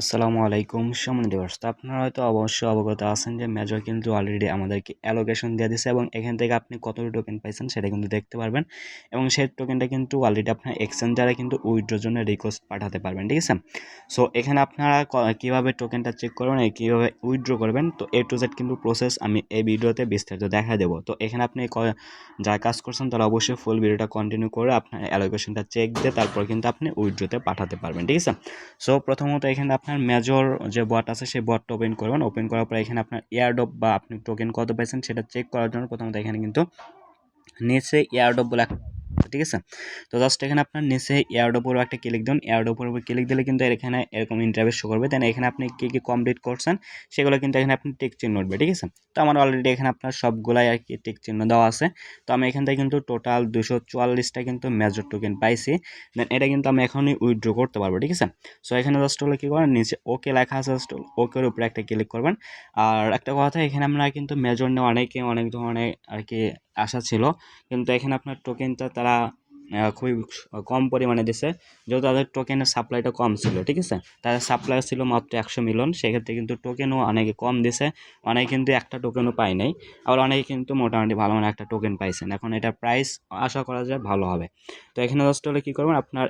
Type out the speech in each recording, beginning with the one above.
আসসালামু আলাইকুম সম্মানিত ভিউয়ার্স, তো আপনারা হয়তো অবশ্যই অবগত আছেন যে মেজর কিন্তু অলরেডি আমাদেরকে অ্যালোকেশন দিয়ে দিয়েছে এবং এখান থেকে আপনি কতটি টোকেন পাইছেন সেটা কিন্তু দেখতে পারবেন এবং সেই টোকেনটা কিন্তু অলরেডি আপনার এক্সচেঞ্জারে কিন্তু উইথড্রোর জন্য রিকোয়েস্ট পাঠাতে পারবেন, ঠিক আছে। সো এখানে আপনারা কীভাবে টোকেনটা চেক করবেন এবং কীভাবে উইথড্রো করবেন, তো এ টু জেড কিন্তু প্রসেস আমি এই ভিডিওতে বিস্তারিত দেখা দেবো। তো এখানে আপনি যারা কাজ করছেন তারা অবশ্যই ফুল ভিডিওটা কন্টিনিউ করে আপনার অ্যালোকেশনটা চেক দিয়ে তারপর কিন্তু আপনি উইথড্রোতে পাঠাতে পারবেন, ঠিক আছে। সো প্রথমত এখানে আপনার মেজর যে বট আছে সেই বটটা ওপেন করবেন। ওপেন করার পর এখানে আপনার এয়ারড্রপ বা আপনি টোকেন কত পাইছেন সেটা চেক করার জন্য প্রথমত এখানে কিন্তু নিচে এয়ারড্রপ বলে একটা, ঠিক আছে। তো জাস্ট এখানে আপনার নিচে এয়ারড্রপের একটা ক্লিক দিন। এয়ারড্রপের উপর ক্লিক দিলে কিন্তু এখানে এরকম ইন্টারফেস শো করবে। দেন এখানে আপনি কী কী কমপ্লিট করছেন সেগুলো কিন্তু এখানে আপনি টিক চিহ্ন উঠবে, ঠিক আছে। তো আমার অলরেডি এখানে আপনার সবগুলাই আর কি টিক চিহ্ন দেওয়া আছে। তো আমি এখান থেকে কিন্তু টোটাল 244টা কিন্তু মেজর টোকেন পাইছি। দেন এটা কিন্তু আমি এখনই উইথড্র করতে পারবো, ঠিক আছে। সো এখানে জাস্ট হলো কী করেন, নিচে ওকে লেখা আছে, জাস্ট ওকের উপরে একটা ক্লিক করবেন। আর একটা কথা, এখানে আমরা কিন্তু মেজর নিয়ে অনেক ধরনের আর কি আশা ছিল, কিন্তু এখানে আপনার টোকেনটা তারা খুবই কম পরিমাণে দিছে, যেহেতু তাদের টোকেনের সাপ্লাইটা কম ছিল, ঠিক আছে। তাদের সাপ্লাই ছিল মাত্র 100 মিলিয়ন, সেক্ষেত্রে কিন্তু টোকেনও অনেকে কম দিছে, অনেকে কিন্তু একটা টোকেনও পায় নাই, আবার অনেকে কিন্তু মোটামুটি ভালো মানে একটা টোকেন পাইছেন। এখন এটার প্রাইস আশা করা যায় ভালো হবে। তো এখানে জাস্ট হলে কী করবেন, আপনার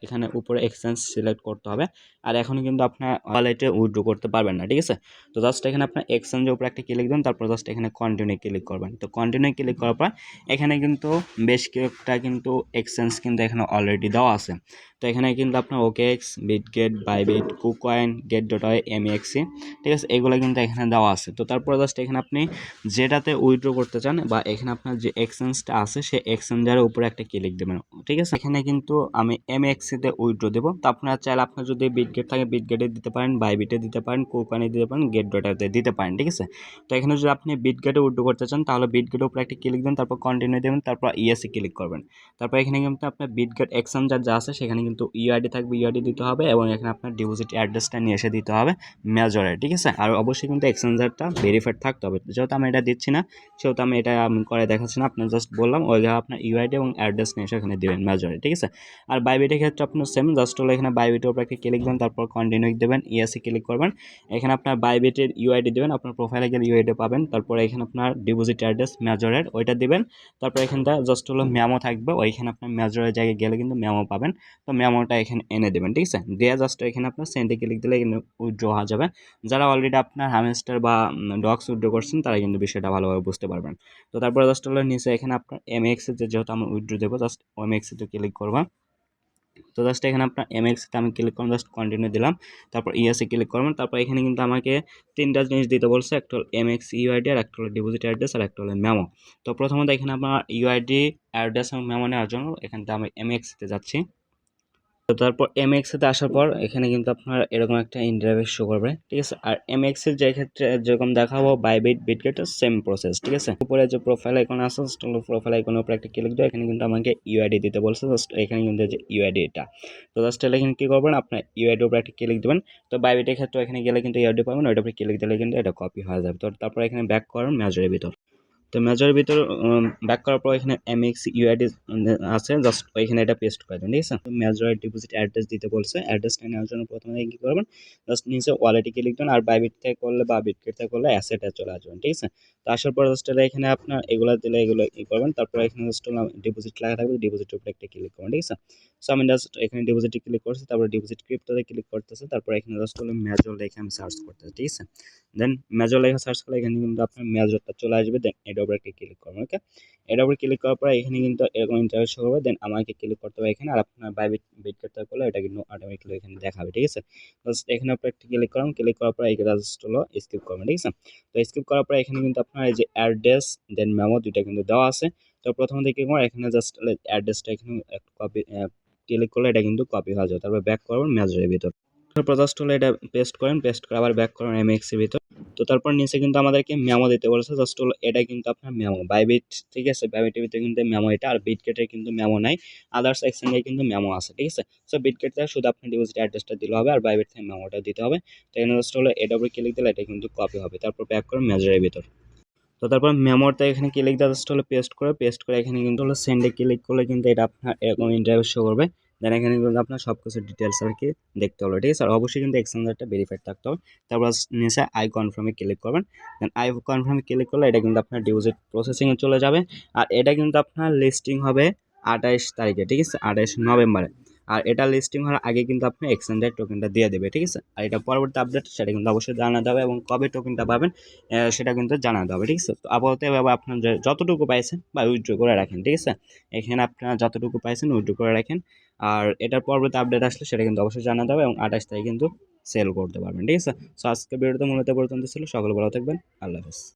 এখানে উপরে এক্সচেঞ্জ সিলেক্ট করতে হবে। আর এখন কিন্তু আপনার ওয়ালেটে উইথড্র করতে পারবেন না, ঠিক আছে। তো জাস্ট এখানে আপনার এক্সচেঞ্জের উপরে একটা ক্লিক দেন, তারপর জাস্ট এখানে কন্টিনিউ ক্লিক করবেন। তো কন্টিনিউ ক্লিক করার পর এখানে কিন্তু বেশ কয়েকটা কিন্তু এক্সচেঞ্জ কিন্তু এখানে অলরেডি দেওয়া আছে। তো এখানে কিন্তু আপনার OKX, Bitget, Bybit, KuCoin, Gate dot io, MEXC, ঠিক আছে, এগুলো কিন্তু এখানে দেওয়া আছে। তো তারপর জাস্ট এখানে আপনি যেটাতে উইথড্র করতে চান বা এখানে আপনার যে এক্সচেঞ্জটা আছে সেই এক্সচেঞ্জারের উপরে একটা ক্লিক দেবেন, ঠিক আছে। এখানে কিন্তু আমি এমএক্সিতে উইথড্র দেবো। তো আপনার চাইলে আপনার যদি বিটগেট থাকে বিটগেটে দিতে পারেন, বাইবিটে দিতে পারেন, কুকয়েনে দিতে পারেন, গেট ডট ওয়াইতে দিতে পারেন, ঠিক আছে। তো এখানে যদি আপনি বিটগেটে উইথড্র করতে চান তাহলে বিটগেটের উপরে একটা ক্লিক দেন, তারপর কন্টিনিউ দেবেন, তারপর ইএসএ ক্লিক করবেন। তারপর এখানে কিন্তু আপনার বিটগেট এক্সচেঞ্জার যা আছে সেখানে কিন্তু ইউআইডি থাকবে, ইউআইডি দিতে হবে এবং এখানে আপনার ডিপোজিট অ্যাড্রেসটা নিয়ে এসে দিতে হবে মেজরে, ঠিক আছে। আর অবশ্যই কিন্তু এক্সচেঞ্জারটা ভেরিফাইড থাকতে হবে। যেহেতু আমি এটা দিচ্ছি না সেহেতু আমি এটা করে দেখাচ্ছি না, আপনার জাস্ট বললাম ওই জায়গায় আপনার ইউআইডি এবং অ্যাড্রেস নিয়ে এসে এখানে দেবেন মেজরে, ঠিক আছে। আর বাইবিটের ক্ষেত্রে আপনার সেম, জাস্ট হলো এখানে বাইবিটের উপর একটা ক্লিক দেবেন, তারপর কন্টিনিউ দেবেন, ইএসএ ক্লিক করবেন। এখানে আপনার বাইবিটের ইউআইডি দেবেন, আপনার প্রোফাইলে গেলে ইউআইডি পাবেন। তারপর এখানে আপনার ডিপোজিট অ্যাড্রেস মেজরের ওইটা দিবেন। তারপর এখানটা জাস্ট হলো মেমো থাকবে, ওইখানে আপনার মেজরের জায়গায় গেলে কিন্তু মেমো পাবেন। তো মেমোটা এখানে এনে দেবেন, ঠিক আছে। দিয়ে জাস্ট এখানে আপনার সেন্ডে ক্লিক দিলে কিন্তু উইথড্র হওয়া যাবে। যারা অলরেডি আপনার হ্যামস্টার বা ডগস উইথড্র করছেন তারা কিন্তু বিষয়টা ভালোভাবে বুঝতে পারবেন। তো তারপরে জাস্ট হলো নিচে এখানে আপনার এমএক্স এর যেহেতু আমি উইথড্র দেবো, জাস্ট এমএক্স এ ক্লিক করবা। তো জাস্ট এখানে আপনার এমএক্সতে আমি ক্লিক করলাম, জাস্ট কন্টিনিউ দিলাম, তারপর ইএসএ ক্লিক করবেন। তারপর এখানে কিন্তু আমাকে তিনটা জিনিস দিতে বলছে, একটা হলো এমএক্স ইউআইডি, আর একটা হলো ডিপোজিট অ্যাড্রেস, আর একটা হলো মেমো। তো প্রথমত এখানে আপনার ইউআইডি, অ্যাড্রেস এবং মেমো নেওয়ার জন্য এখানটা আমি এমএক্সতে যাচ্ছি। তো তারপর এমএক্সেতে আসার পর এখানে কিন্তু আপনার এরকম একটা ইন্টারফেস শো করবে, ঠিক আছে। আর এমএক্সের যে ক্ষেত্রে যেরকম দেখাবো বাইবিট, বিটগেটের সেম প্রসেস, ঠিক আছে। উপরে যে প্রোফাইল আইকন আছে, প্রোফাইল আইকনের উপরে একটা ক্লিক দেবো। এখানে কিন্তু আমাকে ইউআইডি দিতে বলছে, জাস্ট এখানে কিন্তু যে ইউআইডি এটা। তো জাস্ট এখানে কী করবেন, আপনার ইউআইডির উপরে একটা ক্লিক দেবেন। তো বাইবিটের ক্ষেত্রে এখানে গেলে কিন্তু ইউআইডি পাবেন, ওইটার উপরে ক্লিক দিলে কিন্তু এটা কপি হয়ে যাবে। তো তারপর এখানে ব্যাক করেন মেজরের ভিতর। তো মেজরের ভিতর ব্যাক করার পর এখানে এমএক্স ইউআইডি আছে, জাস্ট ওইখানে এটা পেস্ট করে দেন, ঠিক আছে। তো মেজরের ডিপোজিট অ্যাড্রেস দিতে বলছে, অ্যাড্রেসটা নেওয়ার জন্য প্রথমে কী করবেন, জাস্ট নিচে ওয়ালেটে ক্লিক দেন। আর বাইবিট থেকে করলে বা বিটগেট থেকে করলে অ্যাসেটে চলে আসবেন, ঠিক আছে। তো আসার পর জাস্ট এখানে আপনার এগুলো দিলে এগুলো ই করবেন। তারপর এখানে জাস্ট ডিপোজিট লেখা থাকবে, ডিপোজিটের উপরে একটা ক্লিক করবেন, ঠিক আছে। সো আমি জাস্ট এখানে ডিপোজিটে ক্লিক করছি, তারপর ডিপোজিট ক্রিপ্টোতে ক্লিক করতেছে, তারপর এখানে জাস্ট মেজর লেখা আমি সার্চ করতেছি, ঠিক আছে। দেন মেজর লেখা সার্চ করলে এখানে কিন্তু আপনার মেজরটা চলে আসবে। দেন এটার উপরে ক্লিক করবেন, ওকে। এটার উপরে ক্লিক করার পর এখানে কিন্তু এরকম ইন্টারফেস শো হবে। দেন আমাকে ক্লিক করতে হবে এখানে, আর আপনার বাইবিট বিটগেট করলে এটা কিন্তু অটোমেটিক্যালি এখানে দেখাবে, ঠিক আছে। জাস্ট এখানে উপরে একটা ক্লিক করুন, ক্লিক করার পর এই জাস্ট হলো স্কিপ করবেন, ঠিক আছে। তো স্কিপ করার পর এখানে কিন্তু আপনার এই যে অ্যাড্রেস দেন মেমো দুইটা কিন্তু দেওয়া আছে। তো প্রথমে কি করবেন, এখানে জাস্ট অ্যাড্রেসটা এখানে কপি ক্লিক করলে এটা কিন্তু কপি হয়ে যাবে। তারপর ব্যাক করবেন মেজরের ভিতর, তারপর জাস্ট হলো এটা পেস্ট করেন, পেস্ট করে আবার ব্যাক করেন এমএক্স এর ভিতর। তো তারপর নিচে কিন্তু আমাদেরকে মেমো দিতে বলেছে, জাস্ট হলো এটা কিন্তু আপনার মেমো বাইবিট, ঠিক আছে। বাইবিটের ভিতরে কিন্তু মেমো এটা, আর বিটগেটের কিন্তু মেমো নাই, আদার্স এক্সচেঞ্জে কিন্তু মেমো আছে, ঠিক আছে। সো বিটগেট থেকে শুধু আপনি ডিপোজিট অ্যাড্রেসটা দিলে হবে, আর বাইবিট থেকে মেমোটা দিতে হবে। তো এখানে জাস্ট হলো এটা উপরে ক্লিক দিলে এটা কিন্তু কপি হবে। তারপর ব্যাক করেন মেজরের ভিতর। তো তারপর মেমোটা এখানে ক্লিক দেওয়া জাস্ট হলো পেস্ট করে এখানে কিন্তু হলো সেন্ডে ক্লিক করলে কিন্তু এটা আপনার এরকম ইন্টারফেস শো করবে। দেন এখানে কিন্তু আপনার সব কিছু ডিটেলস আর কি দেখতে হলো, ঠিক আছে। আর অবশ্যই কিন্তু এক্সচেঞ্জারটা ভেরিফাইড থাকতে হবে। তারপর নিচে আই কনফার্মে ক্লিক করবেন। দেন আই কনফার্মে ক্লিক করলে এটা কিন্তু আপনার ডিপোজিট প্রসেসিংয়ে চলে যাবে। আর এটা কিন্তু আপনার লিস্টিং হবে 28 তারিখে, ঠিক আছে, 28 নভেম্বরে। আর এটা লিস্টিং হওয়ার আগে কিন্তু আপনি এক্সচেঞ্জের টোকেনটা দিয়ে দেবে, ঠিক আছে। আর এটা পরবর্তী আপডেট সেটা কিন্তু অবশ্যই জানাতে হবে, এবং কবে টোকেনটা পাবেন সেটা কিন্তু জানাতে হবে, ঠিক আছে। তো আপাতত এভাবে আপনার যতটুকু পাইছেন বা উইথড্র করে রাখেন, ঠিক আছে। এখানে আপনারা যতটুকু পাইছেন উইথড্র করে রাখেন। আর এটার পরবর্তী আপডেট আসলে সেটা কিন্তু অবশ্যই জানাতে হবে, এবং 28 তারিখ কিন্তু সেল করতে পারবেন, ঠিক আছে। সো আজকে ভিডিওতে মূলত পর্যন্ত ছিল। সকলে ভালো থাকবেন। আল্লাহ হাফেজ।